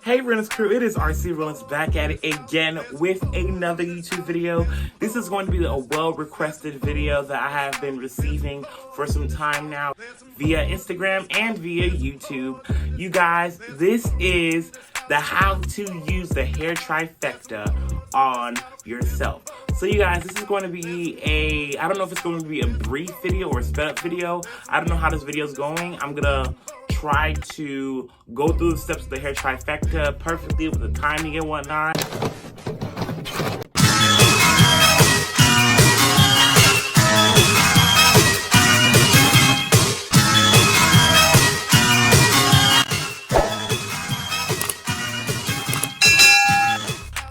Hey RCRealness crew, it is RCRealness back at it again with another YouTube video. This is going to be a well-requested video that I have been receiving for some time now via Instagram and via YouTube. You guys, this is the how to use the hair trifecta on yourself. So you guys, this is going to be I don't know if it's going to be a brief video or a sped up video. I don't know how this video is going. I'm gonna try to go through the steps of the hair trifecta perfectly with the timing and whatnot.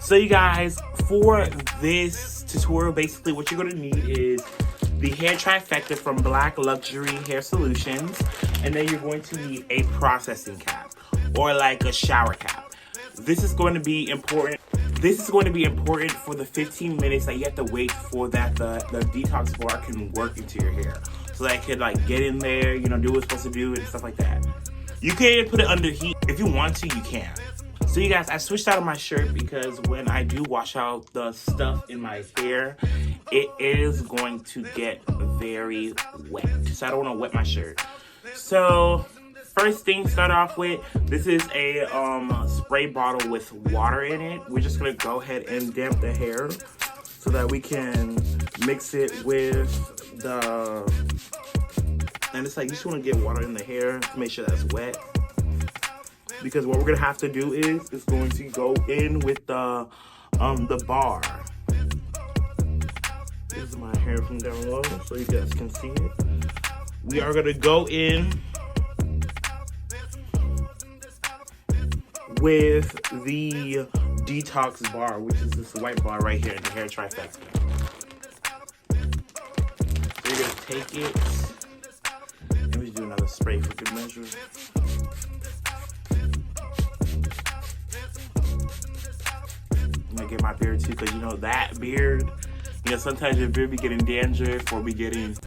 So you guys, for this tutorial, basically what you're going to need is the hair trifecta from Blaq Luxury Hair Solutions, and then you're going to need a processing cap or like a shower cap. This is going to be important. This is going to be important for the 15 minutes that you have to wait for that the detox bar can work into your hair, so that it can like get in there, you know, do what it's supposed to do and stuff like that. You can put it under heat if you want to. You can. So you guys, I switched out of my shirt because when I do wash out the stuff in my hair, it is going to get very wet. So I don't want to wet my shirt. So first thing to start off with, this is a spray bottle with water in it. We're just going to go ahead and damp the hair so that we can mix it with and it's like you just want to get water in the hair to make sure that's wet. Because what we're gonna have to do is going to go in with the bar. This is my hair from down low, so you guys can see it. We are gonna go in with the Detox Bar, which is this white bar right here in the hair trifecta. So you're gonna take it. Let me do another spray for good measure. Get my beard too, because you know that beard, you know, sometimes your beard be getting dandruff or be getting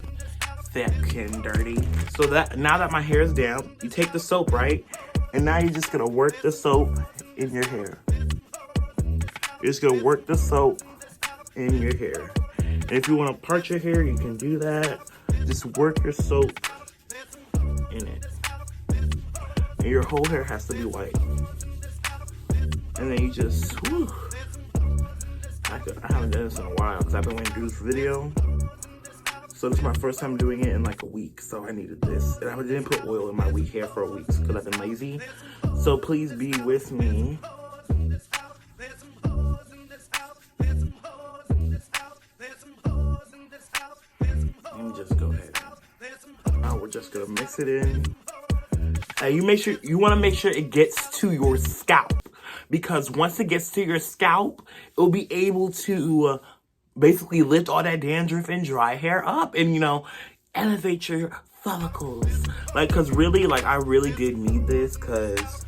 thick and dirty. So that now that my hair is damp, you take the soap, right, and now you're just gonna work the soap in your hair. You're just gonna work the soap in your hair, and if you want to part your hair, you can do that. Just work your soap in it, and your whole hair has to be white. And then you just whew. I haven't done this in a while because I've been waiting to do this video. So this is my first time doing it in like a week. So I needed this. And I didn't put oil in my weak hair for a week because I've been lazy. So please be with me. Let me just go ahead. Now we're just gonna mix it in. You want to make sure it gets to your scalp. Because once it gets to your scalp, it'll be able to basically lift all that dandruff and dry hair up and, you know, elevate your follicles. Like, because really, like, I really did need this because,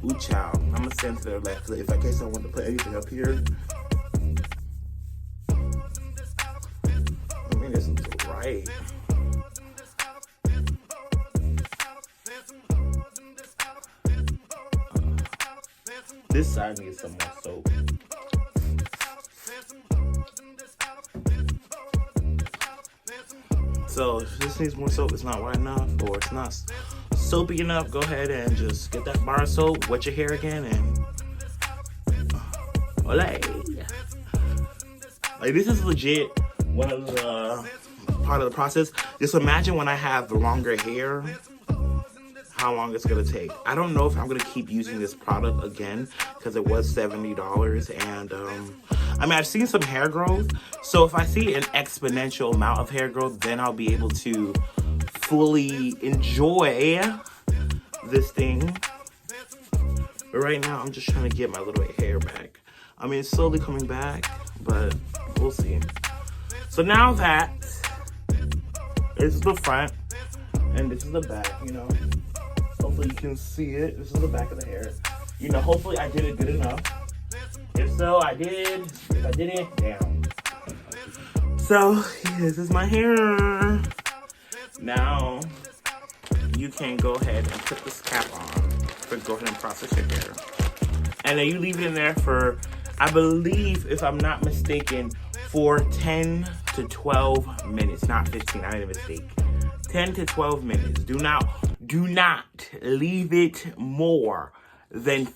ooh, child, I'm going to stand to their left if in case I want to put anything up here. I mean, this is right. This side needs some more soap. So if this needs more soap, it's not white enough, or it's not soapy enough, go ahead and just get that bar of soap, wet your hair again, and olay. Like, this is legit one of the part of the process. Just imagine when I have longer hair, how long it's gonna take. I don't know if I'm gonna keep using this product again because it was $70, and I mean, I've seen some hair growth, so if I see an exponential amount of hair growth, then I'll be able to fully enjoy this thing. But right now, I'm just trying to get my little hair back. I mean, it's slowly coming back, but we'll see. So now that this is the front and this is the back, you know. Hopefully you can see it. This is the back of the hair. You know, hopefully I did it good enough. If so, I did. If I didn't, damn. So, yeah, this is my hair. Now, you can go ahead and put this cap on. But go ahead and process your hair. And then you leave it in there for, I believe, if I'm not mistaken, for 10 to 12 minutes. Not 15, I made a mistake. 10 to 12 minutes. Do not leave it more than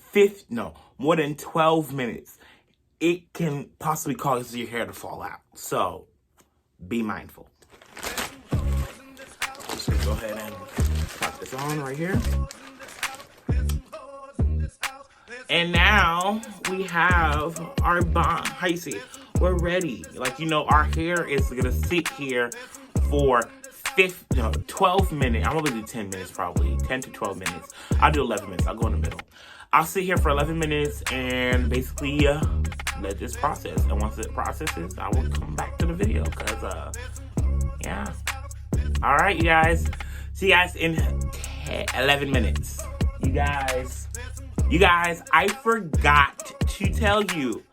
more than 12 minutes. It can possibly cause your hair to fall out. So be mindful. Just gonna go ahead and pop this on right here. And now we have our bond. How you see it? We're ready. Like, you know, our hair is gonna sit here for 12 minutes. I'm gonna do 10 minutes probably. 10 to 12 minutes. I'll do 11 minutes. I'll go in the middle. I'll sit here for 11 minutes and basically let this process. And once it processes, I will come back to the video because, yeah. All right, you guys. See you guys in 11 minutes. You guys, I forgot to tell you.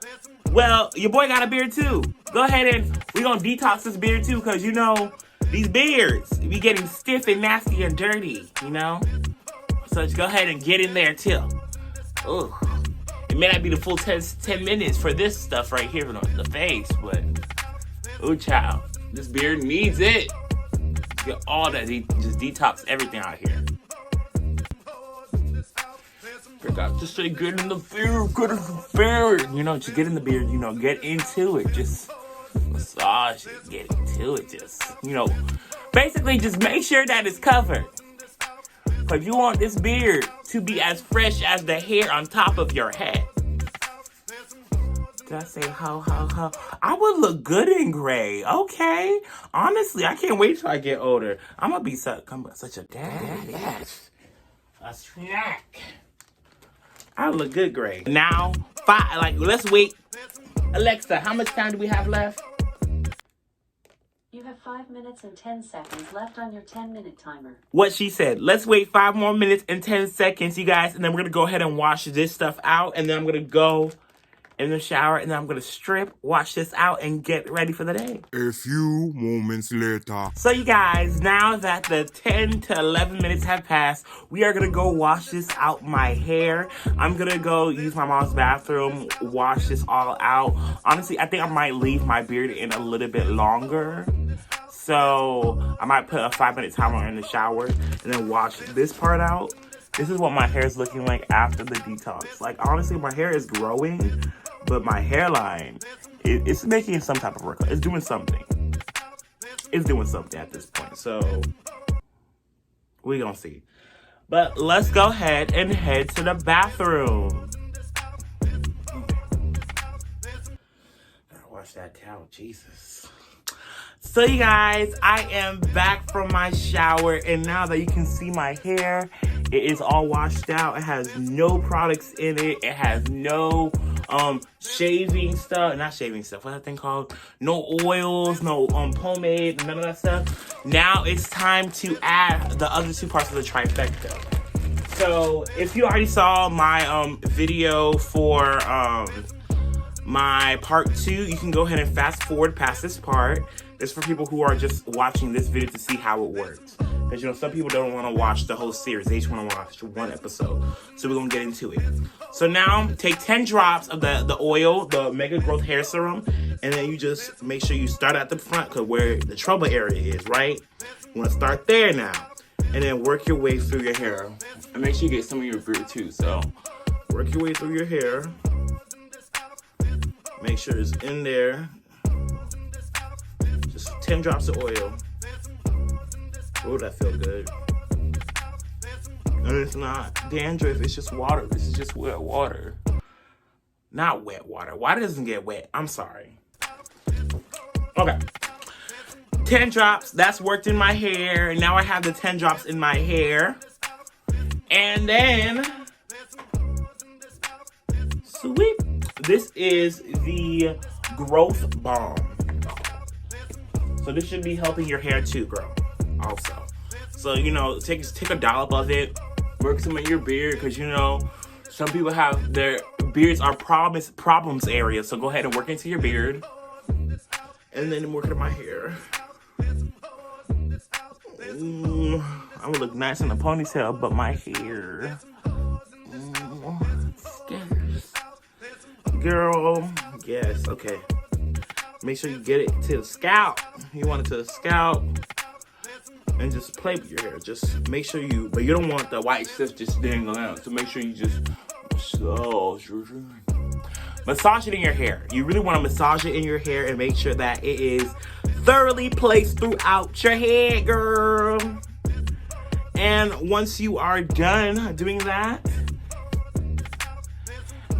Well, your boy got a beard too. Go ahead and we're gonna detox this beard too, because you know, these beards be getting stiff and nasty and dirty, you know? So let's go ahead and get in there too. Ugh. It may not be the full 10 minutes for this stuff right here on the face, but ooh, child, this beard needs it. Get all that, just detox everything out here. Forgot to say get in the beard, get in the beard. You know, just get in the beard, you know, get into it. Just massage it, get into it. Just, you know, basically just make sure that it's covered. Because you want this beard to be as fresh as the hair on top of your head. Did I say how? I would look good in gray. Okay. Honestly, I can't wait till I get older. I'm going to be such a dad. A snack. I look good gray. Now, let's wait. Alexa, how much time do we have left? You have 5 minutes and 10 seconds left on your 10-minute timer. What she said. Let's wait 5 more minutes and 10 seconds, you guys. And then we're going to go ahead and wash this stuff out. And then I'm going to go in the shower. And then I'm going to strip, wash this out, and get ready for the day. A few moments later. So, you guys, now that the 10 to 11 minutes have passed, we are going to go wash this out my hair. I'm going to go use my mom's bathroom, wash this all out. Honestly, I think I might leave my beard in a little bit longer. So I might put a 5-minute timer in the shower and then wash this part out. This is what my hair is looking like after the detox. Like, honestly, my hair is growing, but my hairline, it's making some type of work. It's doing something. It's doing something at this point. So we're going to see. But let's go ahead and head to the bathroom. Gotta wash that towel, Jesus. So you guys, I am back from my shower, and now that you can see my hair, it is all washed out. It has no products in it. It has no shaving stuff. Not shaving stuff. What's that thing called? No oils, no pomade, none of that stuff. Now it's time to add the other 2 parts of the trifecta. So if you already saw my video for my part 2, you can go ahead and fast forward past this part. It's for people who are just watching this video to see how it works. Because, you know, some people don't want to watch the whole series. They just want to watch one episode. So we're going to get into it. So now, take 10 drops of the oil, the Mega Growth Hair Serum. And then you just make sure you start at the front, because where the trouble area is, right? You want to start there now. And then work your way through your hair. And make sure you get some of your beard too. So work your way through your hair. Make sure it's in there. Just 10 drops of oil. Oh, that feel good. And it's not dandruff, it's just water. This is just wet water. Not wet water. Water doesn't get wet. I'm sorry. Okay. 10 drops. That's worked in my hair. And now I have the 10 drops in my hair. And then, sweep. This is the Growth Balm. So this should be helping your hair to grow also. So, you know, take a dollop of it, work some in your beard, because, you know, some people have their beards are problems areas. So go ahead and work into your beard. And then work into my hair. I would look nice in a ponytail, but my hair scatters. girl. Yes, okay. Make sure you get it to the scalp. You want it to the scalp. And just play with your hair. Just make sure you, but you don't want the white stuff just dangling out. So make sure you just massage it in your hair. You really want to massage it in your hair and make sure that it is thoroughly placed throughout your head, girl. And once you are done doing that,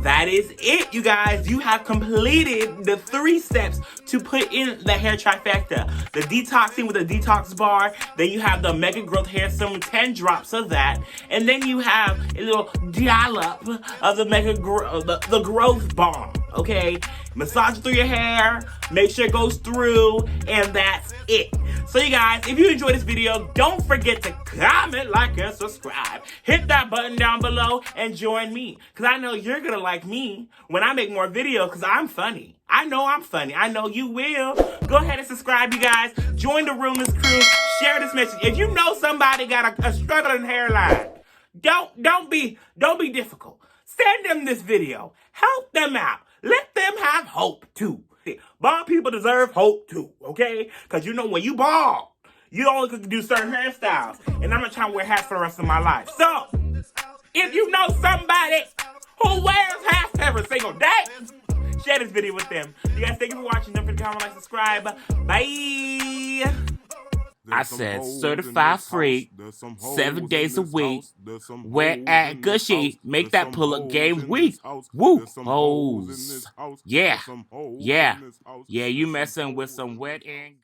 that is it, you guys. You have completed the 3 steps to put in the hair trifecta. The detoxing with the Detox Bar. Then you have the Mega Growth Hair Serum, 10 drops of that. And then you have a little dollop of the the Growth Balm, okay? Massage through your hair. Make sure it goes through. And that's it. So you guys, if you enjoyed this video, don't forget to comment, like, and subscribe. Hit that button down below and join me. Because I know you're going to like me when I make more videos because I'm funny. I know I'm funny. I know you will. Go ahead and subscribe, you guys. Join the RCRealness crew. Share this message. If you know somebody got a struggling hairline, don't be difficult. Send them this video. Help them out. Let them have hope too. Bald people deserve hope too, okay? Because you know when you bald, you only can do certain hairstyles. And I'm not trying to wear hats for the rest of my life. So, if you know somebody who wears hats every single day, share this video with them. You guys, thank you for watching. Don't forget to comment, like, subscribe. Bye. I said certified free, 7 days a week. Wear at Gushy, make that pull-up game weak. Woo, hoes. Yeah, you messing with some wet and